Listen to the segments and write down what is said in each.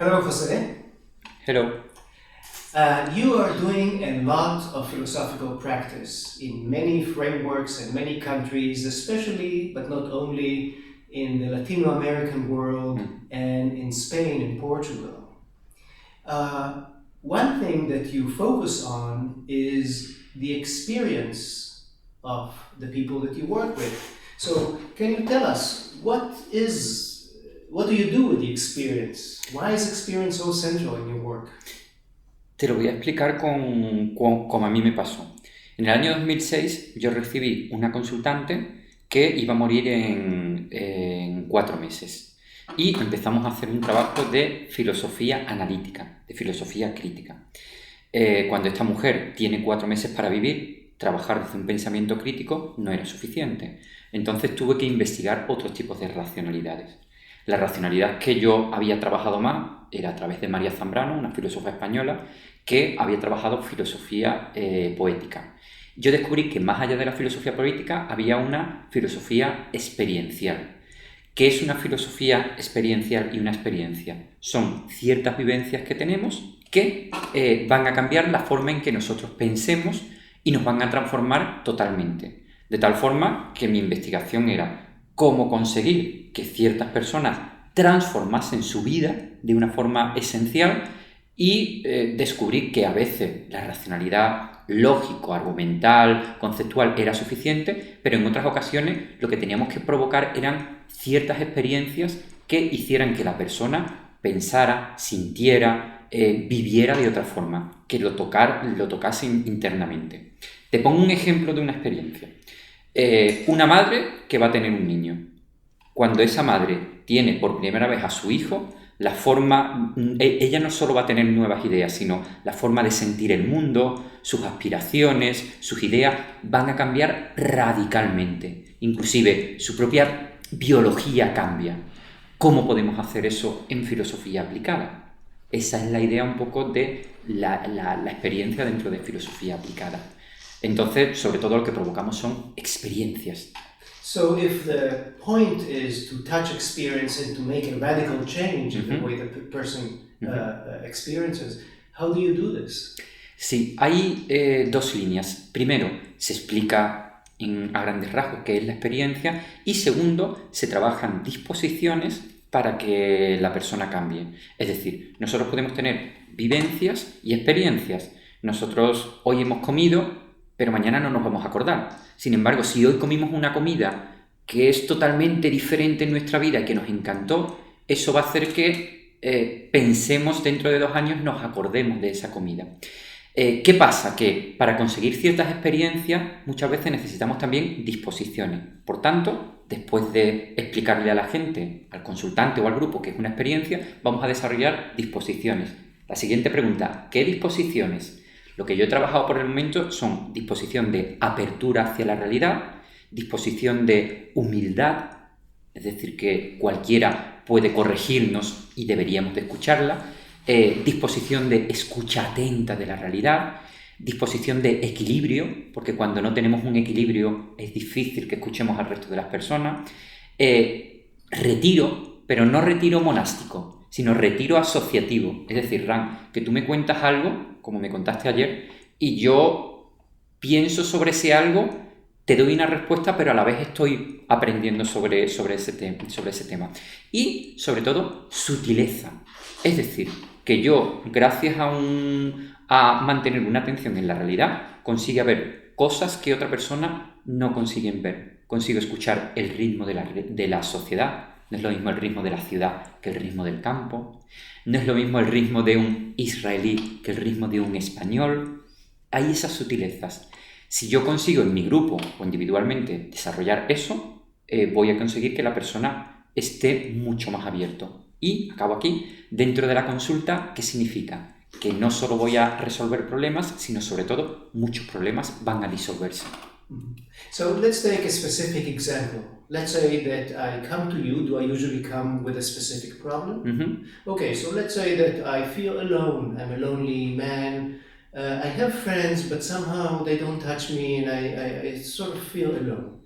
Hello, Jose. Hello. You are doing a lot of philosophical practice in many frameworks and many countries, especially, but not only, in the Latino American world and in Spain and Portugal. One thing that you focus on is the experience of the people that you work with. So, can you tell us what do you do with the experience? Why is experience so central in your work? Te lo voy a explicar como a mí me pasó. En el año 2006 yo recibí una consultante que iba a morir en 4 meses y empezamos a hacer un trabajo de filosofía analítica, de filosofía crítica. Cuando esta mujer tiene 4 meses para vivir, trabajar desde un pensamiento crítico no era suficiente. Entonces tuve que investigar otros tipos de racionalidades. La racionalidad que yo había trabajado más era a través de María Zambrano, una filósofa española, que había trabajado filosofía poética. Yo descubrí que más allá de la filosofía poética había una filosofía experiencial. ¿Qué es una filosofía experiencial y una experiencia? Son ciertas vivencias que tenemos que van a cambiar la forma en que nosotros pensemos y nos van a transformar totalmente. De tal forma que mi investigación era cómo conseguir que ciertas personas transformasen su vida de una forma esencial y descubrí que a veces la racionalidad lógico, argumental, conceptual era suficiente, pero en otras ocasiones lo que teníamos que provocar eran ciertas experiencias que hicieran que la persona pensara, sintiera, viviera de otra forma, que lo tocase internamente. Te pongo un ejemplo de una experiencia. Una madre que va a tener un niño. Cuando esa madre tiene por primera vez a su hijo, ella no solo va a tener nuevas ideas, sino la forma de sentir el mundo, sus aspiraciones, sus ideas van a cambiar radicalmente. Inclusive su propia biología cambia. ¿Cómo podemos hacer eso en filosofía aplicada? Esa es la idea un poco de la experiencia dentro de filosofía aplicada. Entonces, sobre todo lo que provocamos son experiencias. So if the point is to touch experience and to make a radical change in the way the person experiences, how do you do this? Sí, hay 2 líneas. Primero, se explica a grandes rasgos qué es la experiencia y segundo, se trabajan disposiciones para que la persona cambie. Es decir, nosotros podemos tener vivencias y experiencias. Nosotros hoy hemos comido, pero mañana no nos vamos a acordar. Sin embargo, si hoy comimos una comida que es totalmente diferente en nuestra vida, que nos encantó, eso va a hacer que pensemos dentro de 2 años, nos acordemos de esa comida. ¿Qué pasa? Que para conseguir ciertas experiencias muchas veces necesitamos también disposiciones. Por tanto, después de explicarle a la gente, al consultante o al grupo que es una experiencia, vamos a desarrollar disposiciones. La siguiente pregunta, ¿qué disposiciones? Lo que yo he trabajado por el momento son disposición de apertura hacia la realidad, disposición de humildad, es decir, que cualquiera puede corregirnos y deberíamos de escucharla, disposición de escucha atenta de la realidad, disposición de equilibrio, porque cuando no tenemos un equilibrio es difícil que escuchemos al resto de las personas, retiro, pero no retiro monástico, sino retiro asociativo. Es decir, Ran, que tú me cuentas algo, como me contaste ayer, y yo pienso sobre ese algo, te doy una respuesta, pero a la vez estoy aprendiendo sobre ese tema. Y, sobre todo, sutileza. Es decir, que yo, gracias a mantener una atención en la realidad, consigo ver cosas que otra persona no consiguen ver. Consigo escuchar el ritmo de la sociedad. No es lo mismo el ritmo de la ciudad que el ritmo del campo. No es lo mismo el ritmo de un israelí que el ritmo de un español. Hay esas sutilezas. Si yo consigo en mi grupo o individualmente desarrollar eso, voy a conseguir que la persona esté mucho más abierto. Y, acabo aquí, dentro de la consulta, ¿qué significa? Que no solo voy a resolver problemas, sino sobre todo muchos problemas van a disolverse. So let's take a specific example. Let's say that I come to you. Do I usually come with a specific problem? Okay, so let's say that I feel alone. I'm a lonely man. I have friends, but somehow they don't touch me and I sort of feel alone.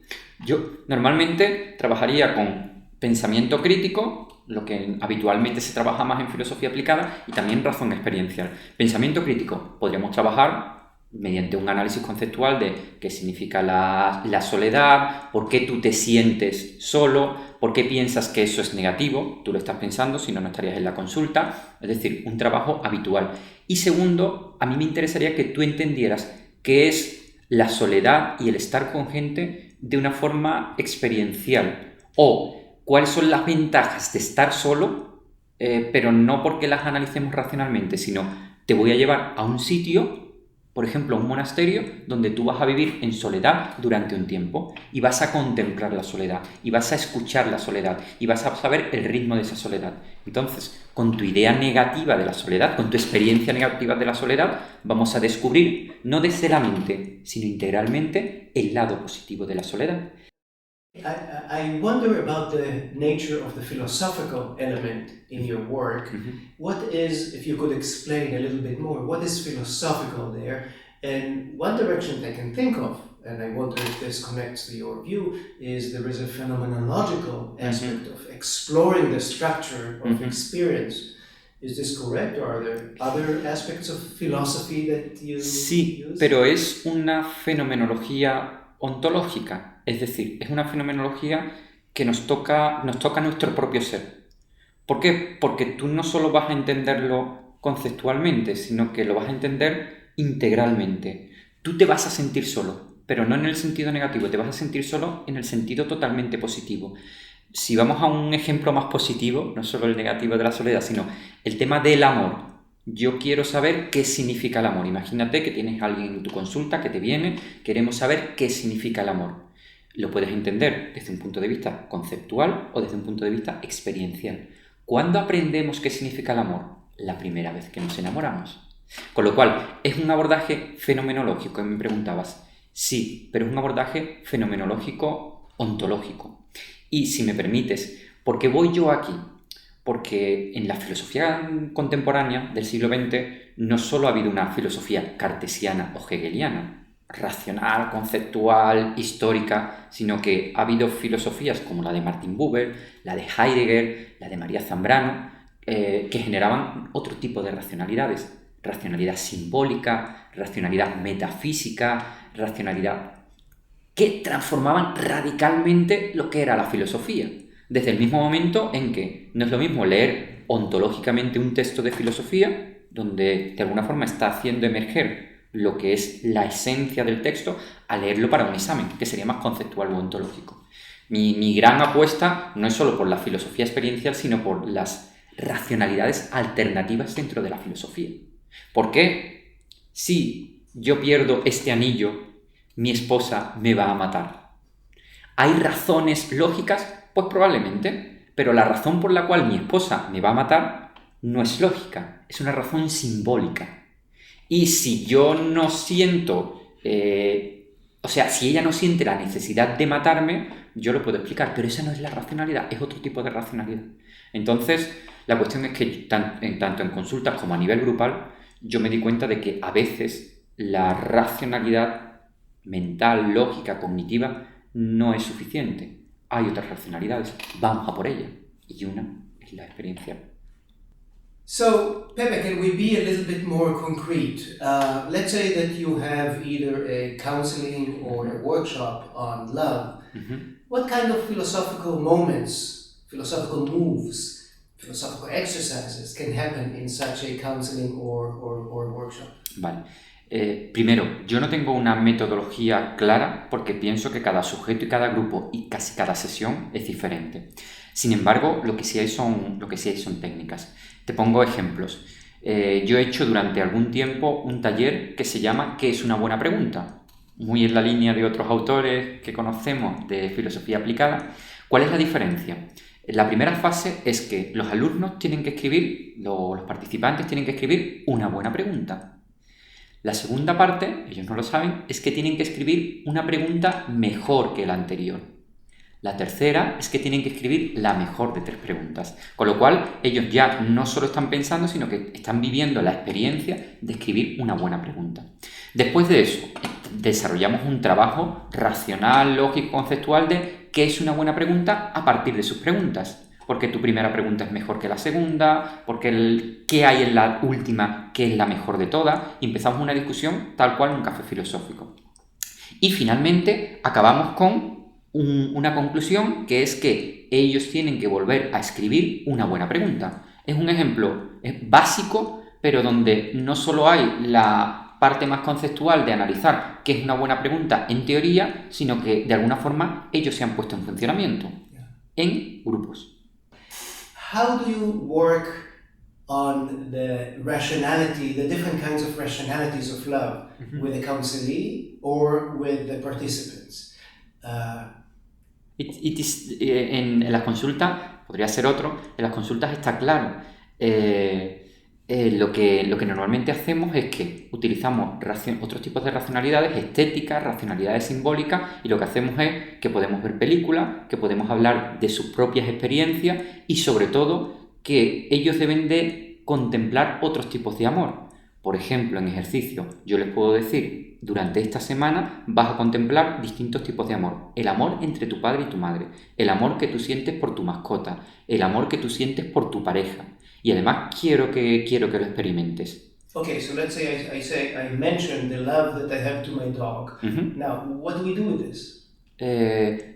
Yo normalmente trabajaría con pensamiento crítico, lo que habitualmente se trabaja más en filosofía aplicada, y también razón experiencial. Pensamiento crítico, podríamos trabajar mediante un análisis conceptual de qué significa la soledad, por qué tú te sientes solo, por qué piensas que eso es negativo, tú lo estás pensando, si no, no estarías en la consulta, es decir, un trabajo habitual. Y segundo, a mí me interesaría que tú entendieras qué es la soledad y el estar con gente de una forma experiencial, o cuáles son las ventajas de estar solo, pero no porque las analicemos racionalmente, sino te voy a llevar a un sitio, por ejemplo, a un monasterio, donde tú vas a vivir en soledad durante un tiempo y vas a contemplar la soledad y vas a escuchar la soledad y vas a saber el ritmo de esa soledad. Entonces, con tu idea negativa de la soledad, con tu experiencia negativa de la soledad, vamos a descubrir, no desde la mente, sino integralmente, el lado positivo de la soledad. I wonder about the nature of the philosophical element in your work. What is, if you could explain a little bit more, what is philosophical there? And one direction I can think of, and I wonder if this connects to your view, is there is a phenomenological aspect of exploring the structure of experience. Is this correct, or are there other aspects of philosophy that you Sí, use? pero es una fenomenología ontológica, es decir, es una fenomenología que nos toca nuestro propio ser. ¿Por qué? Porque tú no solo vas a entenderlo conceptualmente, sino que lo vas a entender integralmente. Tú te vas a sentir solo, pero no en el sentido negativo, te vas a sentir solo en el sentido totalmente positivo. Si vamos a un ejemplo más positivo, no solo el negativo de la soledad, sino el tema del amor. Yo quiero saber qué significa el amor. Imagínate que tienes a alguien en tu consulta que te viene, queremos saber qué significa el amor. Lo puedes entender desde un punto de vista conceptual o desde un punto de vista experiencial. ¿Cuándo aprendemos qué significa el amor? La primera vez que nos enamoramos. Con lo cual, ¿es un abordaje fenomenológico? Me preguntabas. Sí, pero es un abordaje fenomenológico ontológico. Y si me permites, ¿por qué voy yo aquí? Porque en la filosofía contemporánea del siglo XX no solo ha habido una filosofía cartesiana o hegeliana, racional, conceptual, histórica, sino que ha habido filosofías como la de Martin Buber, la de Heidegger, la de María Zambrano, que generaban otro tipo de racionalidades. Racionalidad simbólica, racionalidad metafísica, racionalidad que transformaban radicalmente lo que era la filosofía. Desde el mismo momento en que no es lo mismo leer ontológicamente un texto de filosofía, donde de alguna forma está haciendo emerger lo que es la esencia del texto, a leerlo para un examen, que sería más conceptual o ontológico. Mi gran apuesta no es solo por la filosofía experiencial, sino por las racionalidades alternativas dentro de la filosofía. ¿Por qué? Si yo pierdo este anillo, mi esposa me va a matar. ¿Hay razones lógicas? Pues probablemente, pero la razón por la cual mi esposa me va a matar no es lógica, es una razón simbólica. Y si yo no siento, si ella no siente la necesidad de matarme, yo lo puedo explicar, pero esa no es la racionalidad, es otro tipo de racionalidad. Entonces, la cuestión es que tanto en consultas como a nivel grupal, yo me di cuenta de que a veces la racionalidad mental, lógica, cognitiva, no es suficiente. Hay otras racionalidades, vamos a por ella. Y una es la experiencia. So, Pepe, can we be a little bit more concrete? Let's say that you have either a counseling or a workshop on love. What kind of philosophical moments, philosophical moves, philosophical exercises can happen in such a counseling or workshop? Vale. Primero, yo no tengo una metodología clara porque pienso que cada sujeto y cada grupo y casi cada sesión es diferente. Sin embargo, lo que sí hay son técnicas. Te pongo ejemplos. Yo he hecho durante algún tiempo un taller que se llama ¿Qué es una buena pregunta? Muy en la línea de otros autores que conocemos de filosofía aplicada. ¿Cuál es la diferencia? La primera fase es que los alumnos tienen que escribir, los participantes tienen que escribir una buena pregunta. La segunda parte, ellos no lo saben, es que tienen que escribir una pregunta mejor que la anterior. La tercera es que tienen que escribir la mejor de 3 preguntas, con lo cual ellos ya no solo están pensando, sino que están viviendo la experiencia de escribir una buena pregunta. Después de eso, desarrollamos un trabajo racional, lógico, conceptual de qué es una buena pregunta a partir de sus preguntas. Porque tu primera pregunta es mejor que la segunda, porque qué hay en la última que es la mejor de todas, y empezamos una discusión tal cual un café filosófico. Y finalmente acabamos con una conclusión, que es que ellos tienen que volver a escribir una buena pregunta. Es un ejemplo básico, pero donde no solo hay la parte más conceptual de analizar qué es una buena pregunta en teoría, sino que de alguna forma ellos se han puesto en funcionamiento en grupos. How do you work on the rationality, the different kinds of rationalities of love, with the counselee or with the participants? En las consultas, podría ser otro, en las consultas está claro. Lo que normalmente hacemos es que utilizamos otros tipos de racionalidades estéticas, racionalidades simbólicas, y lo que hacemos es que podemos ver películas, que podemos hablar de sus propias experiencias y sobre todo que ellos deben de contemplar otros tipos de amor. Por ejemplo, en ejercicio, yo les puedo decir, durante esta semana vas a contemplar distintos tipos de amor. El amor entre tu padre y tu madre, el amor que tú sientes por tu mascota, el amor que tú sientes por tu pareja. Y además quiero que lo experimentes. Okay, so let's say I mentioned the love that I have to my dog. Now, what do we do with this?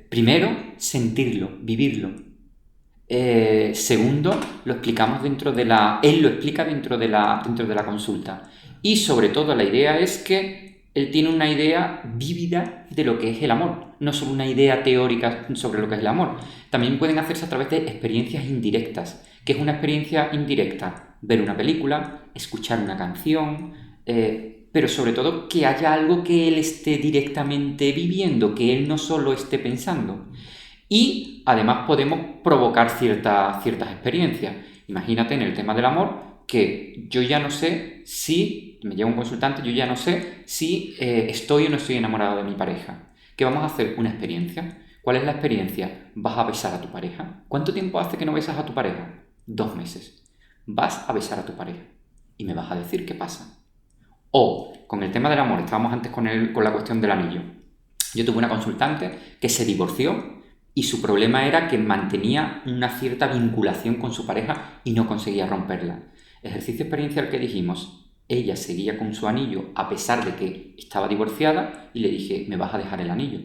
Primero, sentirlo, vivirlo. Segundo, lo explicamos él lo explica dentro de la consulta. Y sobre todo la idea es que él tiene una idea vívida de lo que es el amor, no solo una idea teórica sobre lo que es el amor. También pueden hacerse a través de experiencias indirectas. ¿Qué es una experiencia indirecta? Ver una película, escuchar una canción, pero sobre todo que haya algo que él esté directamente viviendo, que él no solo esté pensando. Y además podemos provocar ciertas experiencias. Imagínate en el tema del amor que yo ya no sé si, me llega un consultante, yo ya no sé si estoy o no estoy enamorado de mi pareja. ¿Qué vamos a hacer? Una experiencia. ¿Cuál es la experiencia? ¿Vas a besar a tu pareja? ¿Cuánto tiempo hace que no besas a tu pareja? 2 meses. Vas a besar a tu pareja y me vas a decir qué pasa. O, con el tema del amor, estábamos antes con la cuestión del anillo. Yo tuve una consultante que se divorció y su problema era que mantenía una cierta vinculación con su pareja y no conseguía romperla. Ejercicio experiencial que dijimos, ella seguía con su anillo a pesar de que estaba divorciada y le dije, me vas a dejar el anillo.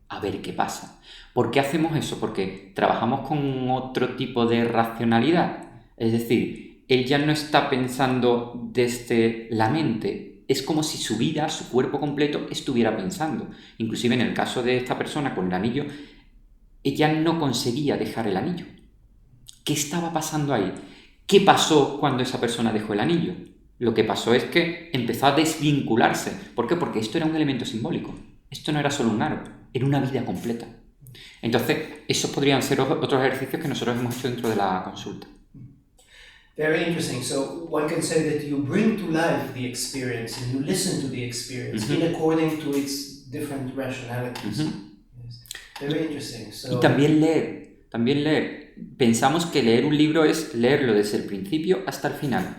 A ver qué pasa. ¿Por qué hacemos eso? Porque trabajamos con otro tipo de racionalidad. Es decir, él ya no está pensando desde la mente. Es como si su vida, su cuerpo completo estuviera pensando. Inclusive en el caso de esta persona con el anillo, ella no conseguía dejar el anillo. ¿Qué estaba pasando ahí? ¿Qué pasó cuando esa persona dejó el anillo? Lo que pasó es que empezó a desvincularse. ¿Por qué? Porque esto era un elemento simbólico. Esto no era solo un aro, era una vida completa. Entonces, esos podrían ser otros ejercicios que nosotros hemos hecho dentro de la consulta. Very interesting. So one can say that you bring to life the experience and you listen to the experience in according to its different rationalities. Yes. Very interesting. So, y también leer. Pensamos que leer un libro es leerlo desde el principio hasta el final.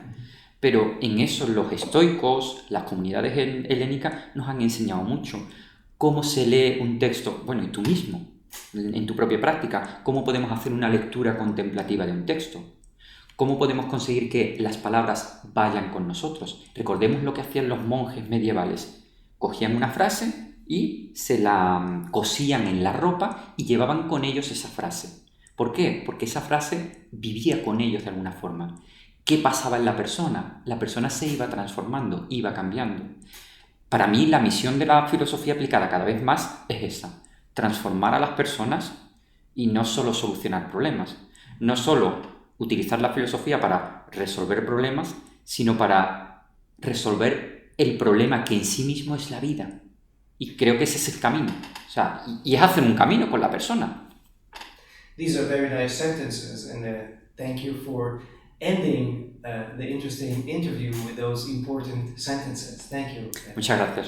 Pero en eso los estoicos, las comunidades helénicas nos han enseñado mucho. ¿Cómo se lee un texto? Bueno, y tú mismo, en tu propia práctica, ¿cómo podemos hacer una lectura contemplativa de un texto? ¿Cómo podemos conseguir que las palabras vayan con nosotros? Recordemos lo que hacían los monjes medievales. Cogían una frase y se la cosían en la ropa y llevaban con ellos esa frase. ¿Por qué? Porque esa frase vivía con ellos de alguna forma. ¿Qué pasaba en la persona? La persona se iba transformando, iba cambiando. Para mí, la misión de la filosofía aplicada cada vez más es esa: transformar a las personas y no solo solucionar problemas. No solo utilizar la filosofía para resolver problemas, sino para resolver el problema que en sí mismo es la vida. Y creo que ese es el camino. O sea, y es hacer un camino con la persona. These are very nice sentences, and thank you for ending the interesting interview with those important sentences. Thank you. Muchas gracias,